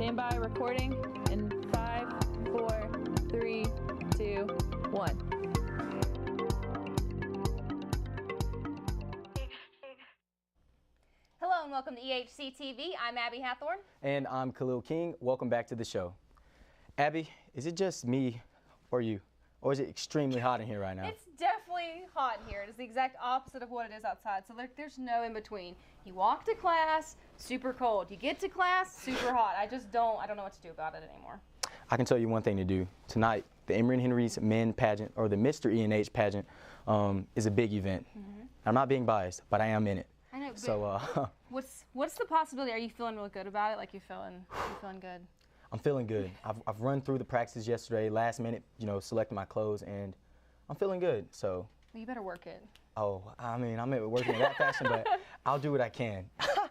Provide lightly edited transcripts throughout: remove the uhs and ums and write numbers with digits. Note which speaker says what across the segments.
Speaker 1: Stand by, recording in 5, 4, 3, 2, 1.
Speaker 2: Hello and welcome to EHCTV. I'm Abby Hathorn.
Speaker 3: And I'm Khalil King. Welcome back to the show. Abby, is it just me or you? Or is it extremely hot in here right now?
Speaker 2: It's definitely hot in here. It is the exact opposite of what it is outside. So there's no in between. You walk to class, super cold. You get to class, super hot. I don't know what to do about it anymore.
Speaker 3: I can tell you one thing to do. Tonight, the Emory and Henry's Men pageant, or the Mr. E&H pageant, is a big event. I'm not being biased, but I am in it.
Speaker 2: I know.
Speaker 3: So,
Speaker 2: what's the possibility? Are you feeling really good about it? Like you're feeling good?
Speaker 3: I'm feeling good. I've run through the practices yesterday, last minute, selecting my clothes, and I'm feeling good. So.
Speaker 2: Well, you better work it.
Speaker 3: Oh, I mean, I'm working in that fashion, but I'll do what I can.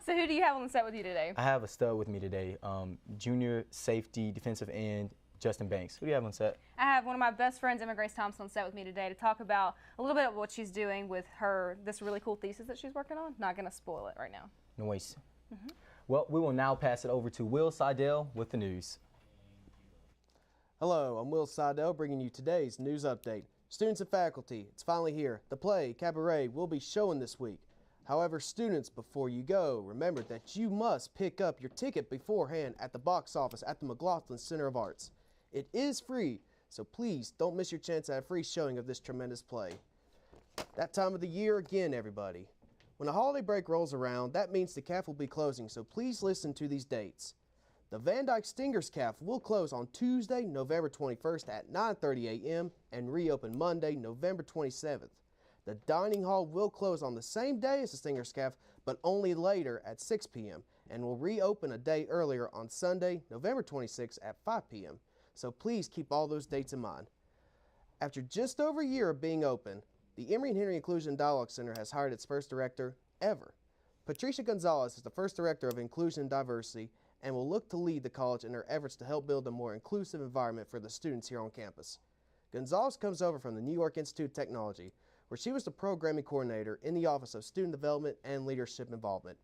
Speaker 2: So who do you have on the set with you today?
Speaker 3: I have a stud with me today, junior safety defensive end Justin Banks. Who do you have on set?
Speaker 2: I have one of my best friends, Emma Grace Thompson, on set with me today to talk about a little bit of what she's doing with this really cool thesis that she's working on. Not going to spoil it right now.
Speaker 3: Noise. Well, we will now pass it over to Will Seidel with the news.
Speaker 4: Hello, I'm Will Seidel bringing you today's news update. Students and faculty, it's finally here. The play, Cabaret, will be showing this week. However, students, before you go, remember that you must pick up your ticket beforehand at the box office at the McLaughlin Center of Arts. It is free, so please don't miss your chance at a free showing of this tremendous play. That time of the year again, everybody. When the holiday break rolls around, that means the CAF will be closing, so please listen to these dates. The Van Dyke Stingers CAF will close on Tuesday, November 21st at 9:30 a.m. and reopen Monday, November 27th. The dining hall will close on the same day as the Stingers CAF, but only later at 6 p.m. and will reopen a day earlier on Sunday, November 26th at 5 p.m. So please keep all those dates in mind. After just over a year of being open, the Emory and Henry Inclusion and Dialogue Center has hired its first director ever. Patricia Gonzalez is the first director of Inclusion and Diversity and will look to lead the college in their efforts to help build a more inclusive environment for the students here on campus. Gonzalez comes over from the New York Institute of Technology, where she was the programming coordinator in the Office of Student Development and Leadership Involvement.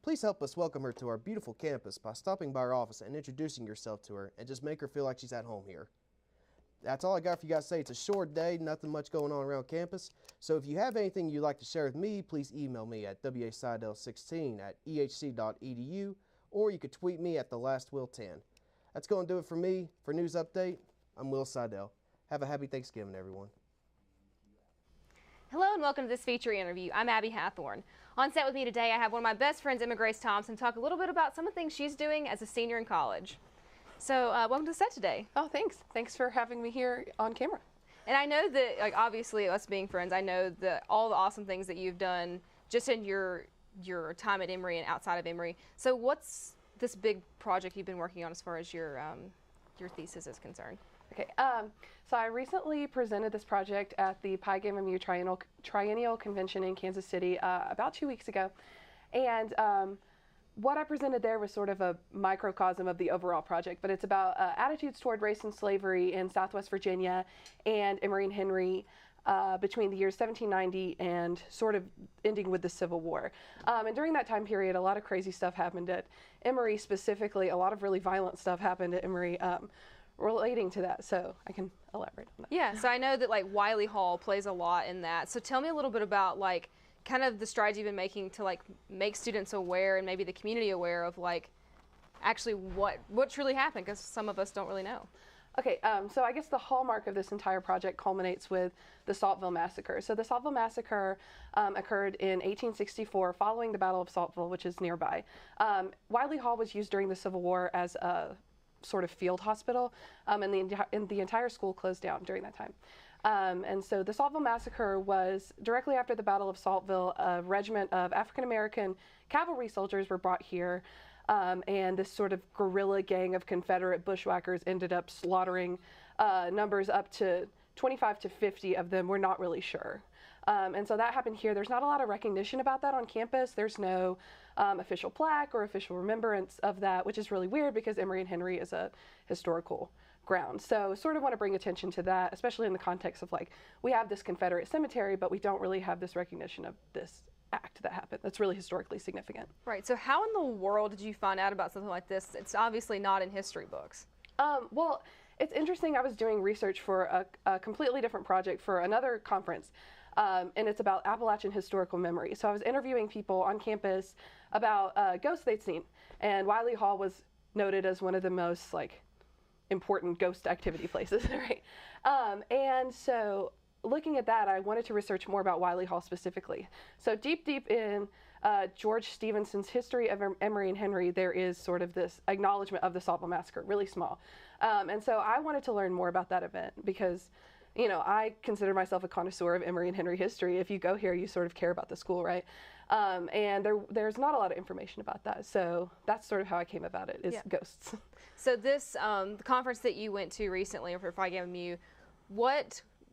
Speaker 4: Please help us welcome her to our beautiful campus by stopping by our office and introducing yourself to her and just make her feel like she's at home here. That's all I got for you guys to say. It's a short day, nothing much going on around campus. So if you have anything you'd like to share with me, please email me at waseidel16@ehc.edu, or you could tweet me at thelastwill10. That's going to do it for me. For News Update, I'm Will Seidel. Have a happy Thanksgiving, everyone.
Speaker 2: Hello and welcome to this feature interview. I'm Abby Hathorn. On set with me today, I have one of my best friends, Emma Grace Thompson, talk a little bit about some of the things she's doing as a senior in college. So welcome to the set today.
Speaker 5: Oh, thanks. Thanks for having me here on camera.
Speaker 2: And I know that, like, obviously, us being friends, I know that all the awesome things that you've done just in your time at Emory and outside of Emory. So what's this big project you've been working on as far as your thesis is concerned?
Speaker 5: Okay, so I recently presented this project at the Pi Gamma Mu Triennial Convention in Kansas City about 2 weeks ago. And what I presented there was sort of a microcosm of the overall project, but it's about attitudes toward race and slavery in Southwest Virginia and Emory and Henry between the years 1790 and sort of ending with the Civil War. And during that time period, a lot of crazy stuff happened at Emory. Specifically, a lot of really violent stuff happened at Emory relating to that, so I can elaborate on that.
Speaker 2: Yeah, so I know that, like, Wiley Hall plays a lot in that. So tell me a little bit about, like, kind of the strides you've been making to, like, make students aware and maybe the community aware of, like, actually what truly happened, because some of us don't really know.
Speaker 5: Okay, so I guess the hallmark of this entire project culminates with the Saltville Massacre. So the Saltville Massacre occurred in 1864 following the Battle of Saltville, which is nearby. Wiley Hall was used during the Civil War as a sort of field hospital, and the entire school closed down during that time. And so the Saltville Massacre was directly after the Battle of Saltville. A regiment of African-American cavalry soldiers were brought here, and this sort of guerrilla gang of Confederate bushwhackers ended up slaughtering numbers up to 25 to 50 of them. We're not really sure. And so that happened here. There's not a lot of recognition about that on campus. There's no official plaque or official remembrance of that, which is really weird because Emory and Henry is a historical ground. So sort of want to bring attention to that, especially in the context of, like, we have this Confederate cemetery, but we don't really have this recognition of this act that happened that's really historically significant.
Speaker 2: Right. So how in the world did you find out about something like this? It's obviously not in history books.
Speaker 5: Well, it's interesting. I was doing research for a completely different project for another conference, and it's about Appalachian historical memory. So I was interviewing people on campus about ghosts they'd seen, and Wiley Hall was noted as one of the most important ghost activity places, right? And so looking at that, I wanted to research more about Wiley Hall specifically. So deep in George Stevenson's History of Emory and Henry, there is sort of this acknowledgement of the Saltville Massacre, really small. And so I wanted to learn more about that event because, I consider myself a connoisseur of Emory and Henry history. If you go here, you sort of care about the school, right? And there's not a lot of information about that. So that's sort of how I came about it, is ghosts.
Speaker 2: So this, the conference that you went to recently for Phi Gamma Mu,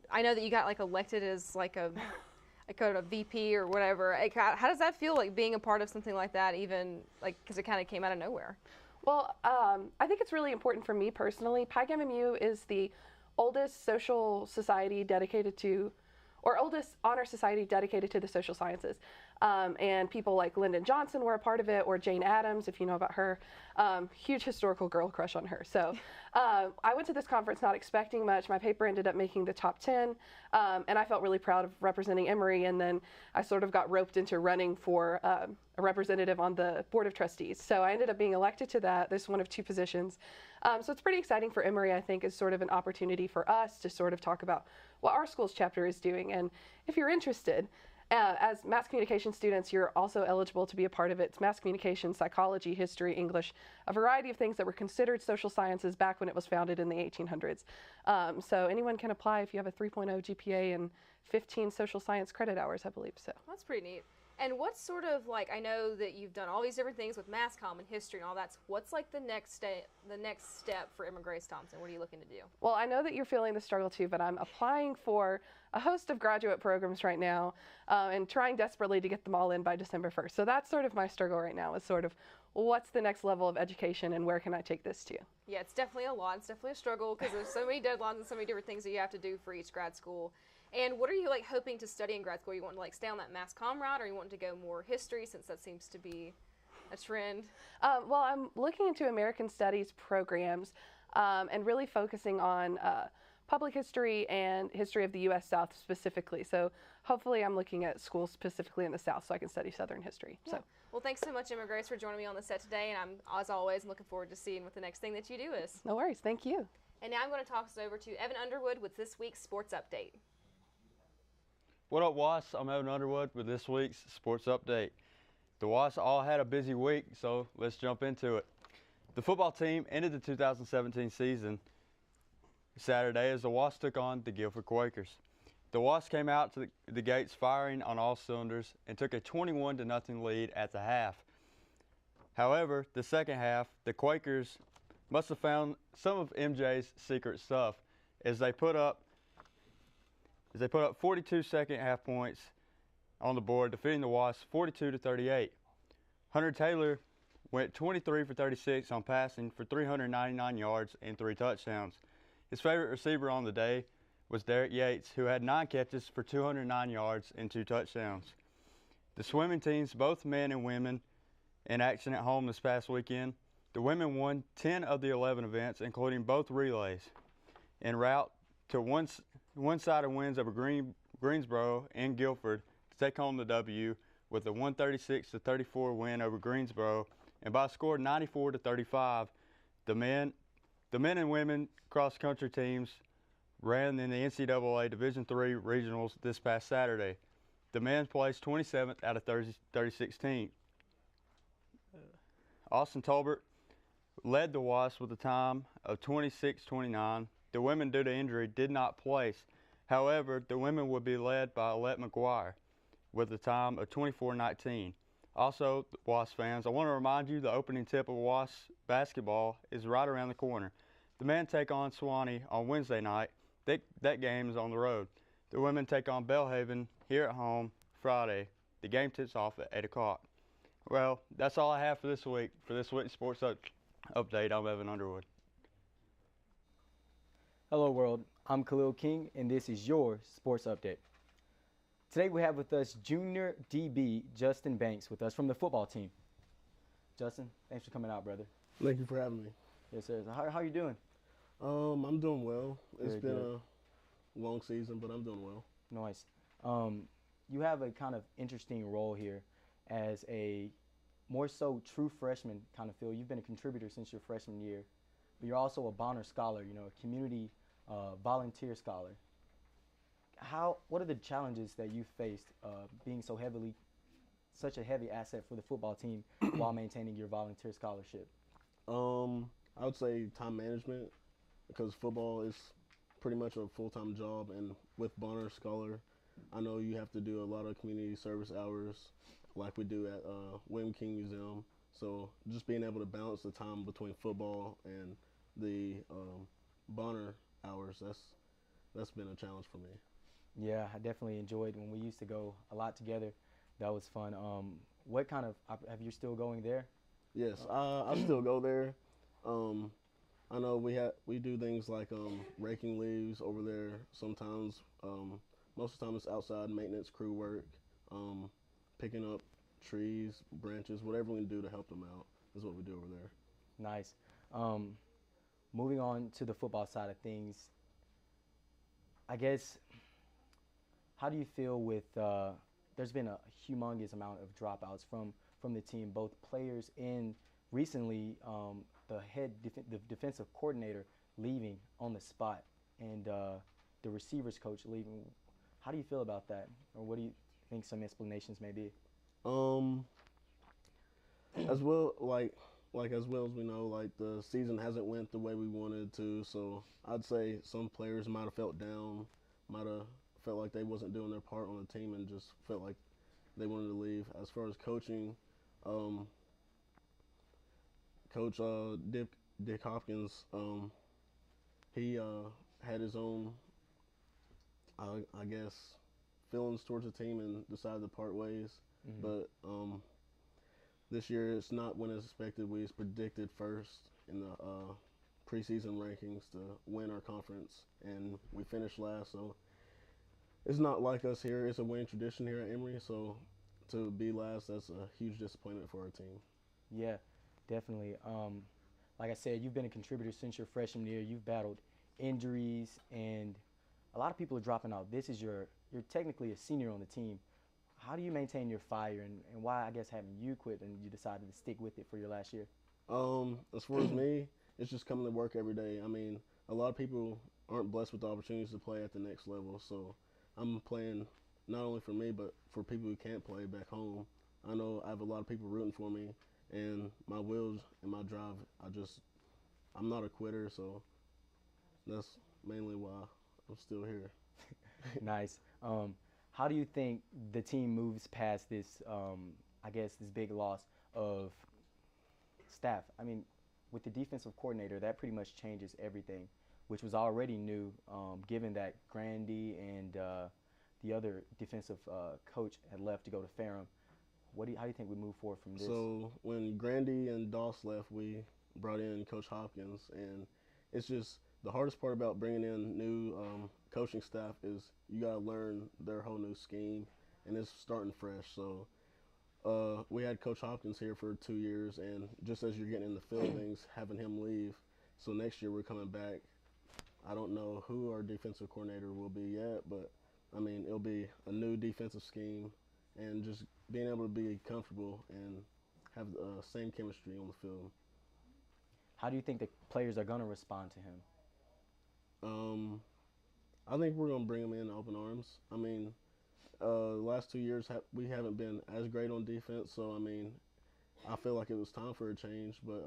Speaker 2: I know that you got elected as a VP or whatever. How does that feel, being a part of something like that, even because it kind of came out of nowhere?
Speaker 5: Well, I think it's really important for me personally. Pi Gamma Mu is the oldest social society dedicated to, or oldest honor society dedicated to the social sciences. And people like Lyndon Johnson were a part of it, or Jane Addams, if you know about her. Huge historical girl crush on her. So I went to this conference not expecting much. My paper ended up making the top 10, and I felt really proud of representing Emory. And then I sort of got roped into running for a representative on the Board of Trustees. So I ended up being elected to that. This is one of 2 positions. So it's pretty exciting for Emory, I think, is sort of an opportunity for us to sort of talk about what our school's chapter is doing. And if you're interested, as mass communication students, you're also eligible to be a part of it. It's mass communication, psychology, history, English, a variety of things that were considered social sciences back when it was founded in the 1800s. So anyone can apply if you have a 3.0 GPA and 15 social science credit hours, I believe. So
Speaker 2: that's pretty neat. And what's sort of I know that you've done all these different things with mass comm and history and all that. So what's the next step for Emma Grace Thompson? What are you looking to do?
Speaker 5: Well, I know that you're feeling the struggle too, but I'm applying for a host of graduate programs right now and trying desperately to get them all in by December 1st. So that's sort of my struggle right now, is sort of what's the next level of education and where can I take this to?
Speaker 2: Yeah, it's definitely a lot. It's definitely a struggle because there's so many deadlines and so many different things that you have to do for each grad school. And what are you hoping to study in grad school? You want to stay on that mass comm route, or you want to go more history, since that seems to be a trend?
Speaker 5: Well, I'm looking into American Studies programs and really focusing on public history and history of the U.S. South specifically. So hopefully I'm looking at schools specifically in the South so I can study Southern history.
Speaker 2: Yeah.
Speaker 5: So.
Speaker 2: Well, thanks so much, Emma Grace, for joining me on the set today. And I'm, as always, looking forward to seeing what the next thing that you do is.
Speaker 5: No worries. Thank you.
Speaker 2: And now I'm going to toss it over to Evan Underwood with this week's sports update.
Speaker 6: What up, WAS? I'm Evan Underwood with this week's sports update. The WAS all had a busy week, so let's jump into it. The football team ended the 2017 season Saturday as the WAS took on the Guilford Quakers. The WAS came out to the gates firing on all cylinders and took a 21-0 lead at the half. However, the second half, the Quakers must have found some of MJ's secret stuff as they put up 42 second half points on the board, defeating the WAS 42-38. Hunter Taylor went 23 for 36 on passing for 399 yards and 3 touchdowns. His favorite receiver on the day was Derek Yates, who had 9 catches for 209 yards and 2 touchdowns. The swimming teams, both men and women, in action at home this past weekend. The women won 10 of the 11 events, including both relays, en route to one-sided wins over Greensboro and Guilford to take home the W with a 136-34 win over Greensboro, and by a score of 94-35, the men and women cross-country teams ran in the NCAA Division III regionals this past Saturday. The men placed 27th out of 36 teams. Austin Tolbert led the WAS with a time of 26-29. The women, due to injury, did not place. However, the women would be led by Alette McGuire with a time of 24-19. Also, WAS fans, I want to remind you the opening tip of WAS basketball is right around the corner. The men take on Sewanee on Wednesday night. That game is on the road. The women take on Belhaven here at home Friday. The game tips off at 8 o'clock. Well, that's all I have for this week. For this week's sports update, I'm Evan Underwood.
Speaker 3: Hello world, I'm Khalil King and this is your sports update. Today we have with us junior DB Justin Banks with us from the football team. Justin, thanks for coming out, brother.
Speaker 7: Thank you for having me.
Speaker 3: Yes, sir. How are you doing?
Speaker 7: I'm doing well. It's
Speaker 3: Very
Speaker 7: been
Speaker 3: good.
Speaker 7: a long season, but I'm doing well.
Speaker 3: Nice. You have a kind of interesting role here as a more so true freshman kind of feel. You've been a contributor since your freshman year, but you're also a Bonner Scholar, a community volunteer scholar. What are the challenges that you faced being such a heavy asset for the football team while maintaining your volunteer scholarship?
Speaker 7: I would say time management, because football is pretty much a full-time job, and with Bonner Scholar, I know you have to do a lot of community service hours like we do at William King Museum. So just being able to balance the time between football and the Bonner hours, that's been a challenge for me.
Speaker 3: Yeah, I definitely enjoyed when we used to go a lot together. That was fun. What kind of, have you still going there?
Speaker 7: Yes, I still go there. I know we do things like raking leaves over there sometimes. Most of the time it's outside maintenance crew work, picking up trees, branches, whatever we can do to help them out is what we do over there.
Speaker 3: Nice. Moving on to the football side of things, I guess, how do you feel with, there's been a humongous amount of dropouts from the team, both players and recently the defensive coordinator leaving on the spot and the receivers coach leaving. How do you feel about that? Or what do you think some explanations may be?
Speaker 7: As well, as well as we know, like the season hasn't went the way we wanted to, so I'd say some players might have felt down, might have felt like they wasn't doing their part on the team and just felt like they wanted to leave. As far as coaching, Coach Dick Hopkins, he had his own, I guess, feelings towards the team and decided to part ways.
Speaker 3: Mm-hmm.
Speaker 7: But this year it's not when it's expected. We was predicted first in the preseason rankings to win our conference, and we finished last. So it's not like us here. It's a winning tradition here at Emory. So to be last, that's a huge disappointment for our team.
Speaker 3: Yeah, definitely. Like I said, you've been a contributor since your freshman year. You've battled injuries, and a lot of people are dropping out. You're technically a senior on the team. How do you maintain your fire, and why, I guess, haven't you quit and you decided to stick with it for your last year?
Speaker 7: As far as me, it's just coming to work every day. I mean, a lot of people aren't blessed with the opportunities to play at the next level, so I'm playing not only for me, but for people who can't play back home. I know I have a lot of people rooting for me, and my will and my drive, I'm not a quitter, so that's mainly why I'm still here.
Speaker 3: Nice. How do you think the team moves past this, I guess, this big loss of staff? I mean, with the defensive coordinator, that pretty much changes everything, which was already new, given that Grandy and the other defensive coach had left to go to Ferrum. How do you think we move forward from this?
Speaker 7: So when Grandy and Doss left, we brought in Coach Hopkins, and it's just the hardest part about bringing in new coaching staff is you got to learn their whole new scheme, and it's starting fresh. So we had Coach Hopkins here for 2 years, and just as you're getting in the field of things, having him leave. So next year we're coming back. I don't know who our defensive coordinator will be yet, but I mean, it'll be a new defensive scheme, and just being able to be comfortable and have the same chemistry on the field.
Speaker 3: How do you think the players are going to respond to him?
Speaker 7: I think we're going to bring them in open arms. I mean, the last 2 years we haven't been as great on defense, so I mean, I feel like it was time for a change. But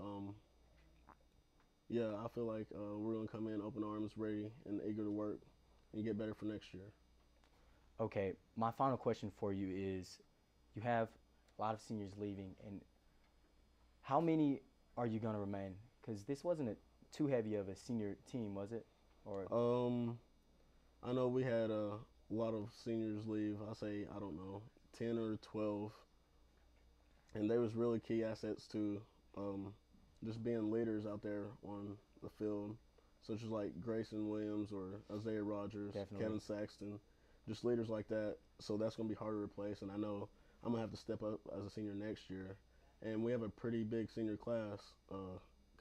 Speaker 7: yeah, I feel like we're going to come in open arms, ready and eager to work and get better for next year.
Speaker 3: Okay, my final question for you is, you have a lot of seniors leaving, and how many are you going to remain? Because this wasn't too heavy of a senior team, was it? Or
Speaker 7: I know we had a lot of seniors leave. I say, I don't know, 10 or 12, and they was really key assets to just being leaders out there on the field, such as like Grayson Williams or Isaiah Rogers,
Speaker 3: Definitely.
Speaker 7: Kevin Saxton, just leaders like that. So that's going to be hard to replace, and I know I'm going to have to step up as a senior next year. And we have a pretty big senior class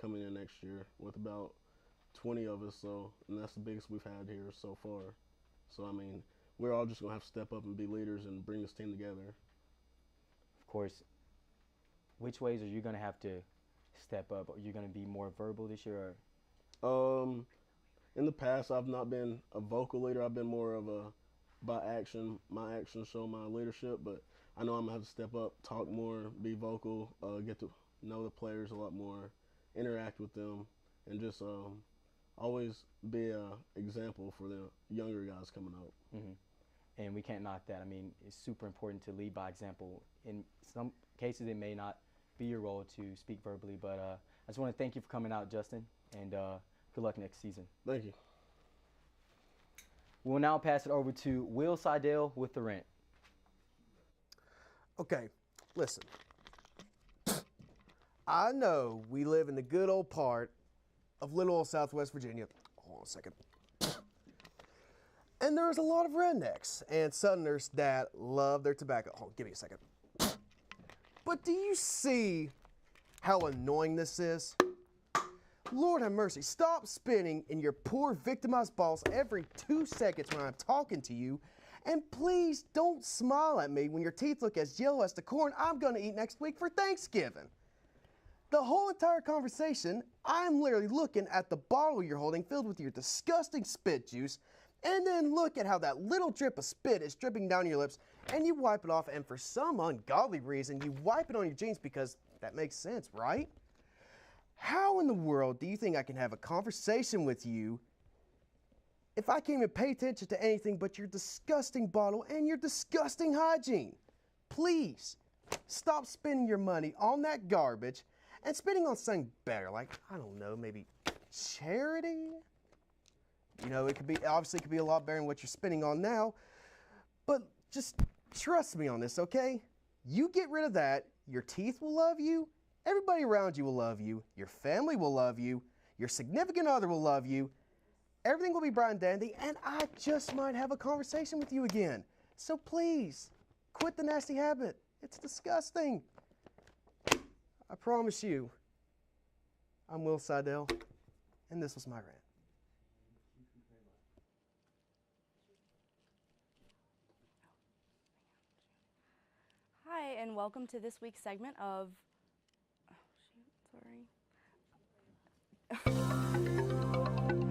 Speaker 7: coming in next year with about 20 of us, and that's the biggest we've had here so far. So, I mean, we're all just going to have to step up and be leaders and bring this team together.
Speaker 3: Of course, which ways are you going to have to step up? Are you going to be more verbal this year?
Speaker 7: In the past, I've not been a vocal leader. I've been more of a by action. My actions show my leadership, but I know I'm going to have to step up, talk more, be vocal, get to know the players a lot more, interact with them, and just always be an example for the younger guys coming up.
Speaker 3: Mm-hmm. And we can't knock that. I mean, it's super important to lead by example. In some cases, it may not be your role to speak verbally, but I just want to thank you for coming out, Justin, and good luck next season.
Speaker 7: Thank you.
Speaker 3: We'll now pass it over to Will Seidel with the rant.
Speaker 4: Okay, listen. I know we live in the good old part of little old Southwest Virginia. Hold on a second. And there's a lot of rednecks and Southerners that love their tobacco. Hold on, give me a second. But do you see how annoying this is? Lord have mercy, stop spinning in your poor victimized balls every 2 seconds when I'm talking to you. And please don't smile at me when your teeth look as yellow as the corn I'm gonna eat next week for Thanksgiving. The whole entire conversation, I'm literally looking at the bottle you're holding filled with your disgusting spit juice, and then look at how that little drip of spit is dripping down your lips, and you wipe it off, and for some ungodly reason, you wipe it on your jeans because that makes sense, right? How in the world do you think I can have a conversation with you if I can't even pay attention to anything but your disgusting bottle and your disgusting hygiene? Please, stop spending your money on that garbage and spending on something better, like, I don't know, maybe charity? You know, obviously it could be a lot better than what you're spending on now, but just trust me on this, okay? You get rid of that, your teeth will love you, everybody around you will love you, your family will love you, your significant other will love you, everything will be bright and dandy, and I just might have a conversation with you again. So please, quit the nasty habit. It's disgusting. I promise you, I'm Will Seidel, and this was my rant.
Speaker 8: Hi, and welcome to this week's segment of. Oh, shoot, sorry.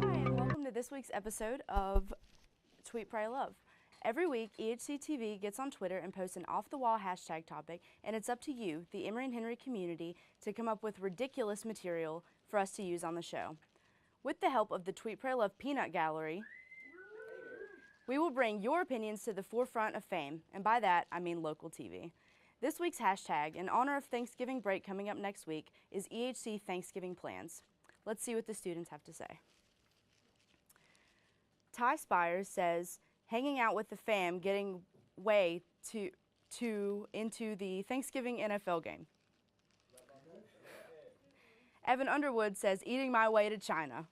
Speaker 8: Hi, and welcome to this week's episode of Tweet, Pray, Love. Every week, EHCTV gets on Twitter and posts an off-the-wall hashtag topic, and it's up to you, the Emory and Henry community, to come up with ridiculous material for us to use on the show. With the help of the Tweet, Pray, Love Peanut Gallery, we will bring your opinions to the forefront of fame, and by that, I mean local TV. This week's hashtag, in honor of Thanksgiving break coming up next week, is EHC Thanksgiving Plans. Let's see what the students have to say. Ty Spires says, hanging out with the fam, getting way into the Thanksgiving NFL game. Evan Underwood says, eating my way to China.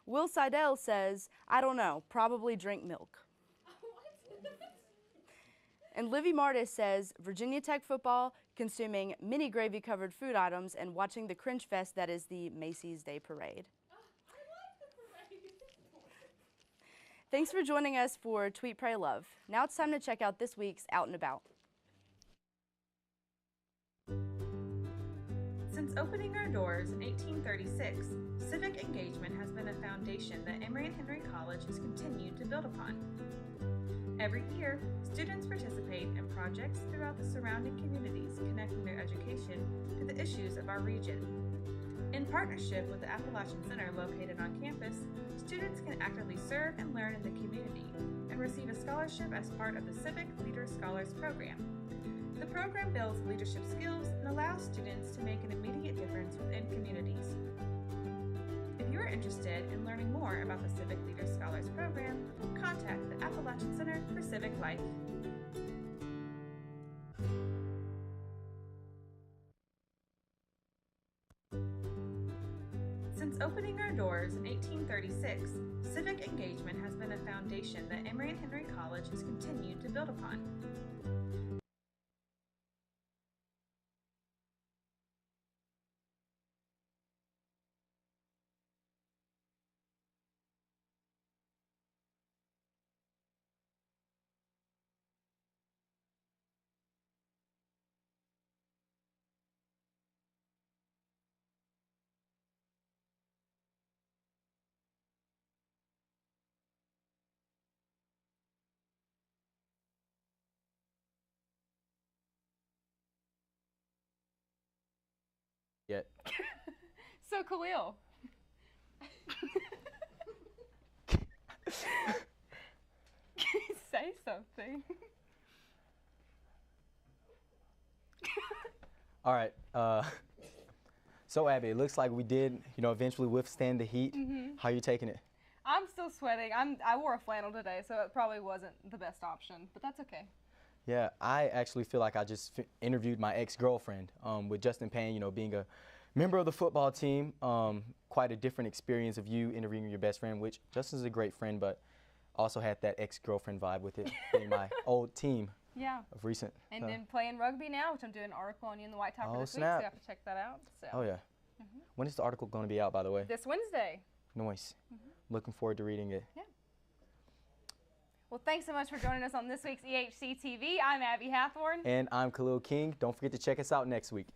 Speaker 8: Will Seidel says, I don't know, probably drink milk. And Livy Martis says, Virginia Tech football, consuming many gravy-covered food items, and watching the cringe fest that is the Macy's Day Parade. Thanks for joining us for Tweet, Pray, Love. Now it's time to check out this week's Out and About.
Speaker 9: Since opening our doors in 1836, civic engagement has been a foundation that Emory and Henry College has continued to build upon. Every year, students participate in projects throughout the surrounding communities, connecting their education to the issues of our region. In partnership with the Appalachian Center located on campus, students can actively serve and learn in the community and receive a scholarship as part of the Civic Leader Scholars Program. The program builds leadership skills and allows students to make an immediate difference within communities. If you are interested in learning more about the Civic Leader Scholars Program, contact the Appalachian Center for Civic Life. Since Since opening our doors in 1836, civic engagement has been a foundation that Emory and Henry College has continued to build upon.
Speaker 3: Yet.
Speaker 2: So Khalil. Say something.
Speaker 3: All right. So Abby, it looks like we did, eventually withstand the heat. How are you taking it?
Speaker 2: I'm still sweating. I wore a flannel today, so it probably wasn't the best option, but that's okay.
Speaker 3: Yeah, I actually feel like I just interviewed my ex-girlfriend with Justin Payne, being a member of the football team. Quite a different experience of you interviewing your best friend, which Justin's a great friend, but also had that ex-girlfriend vibe with it, being my old team of recent.
Speaker 2: And then playing rugby now, which I'm doing an article on you in the White Tiger this week, so you have to check that out. So.
Speaker 3: Oh, yeah. When is the article going to be out, by the way?
Speaker 2: This Wednesday.
Speaker 3: Nice. Looking forward to reading it.
Speaker 2: Yeah. Well, thanks so much for joining us on this week's EHCTV. I'm Abby Hathorn.
Speaker 3: And I'm Khalil King. Don't forget to check us out next week.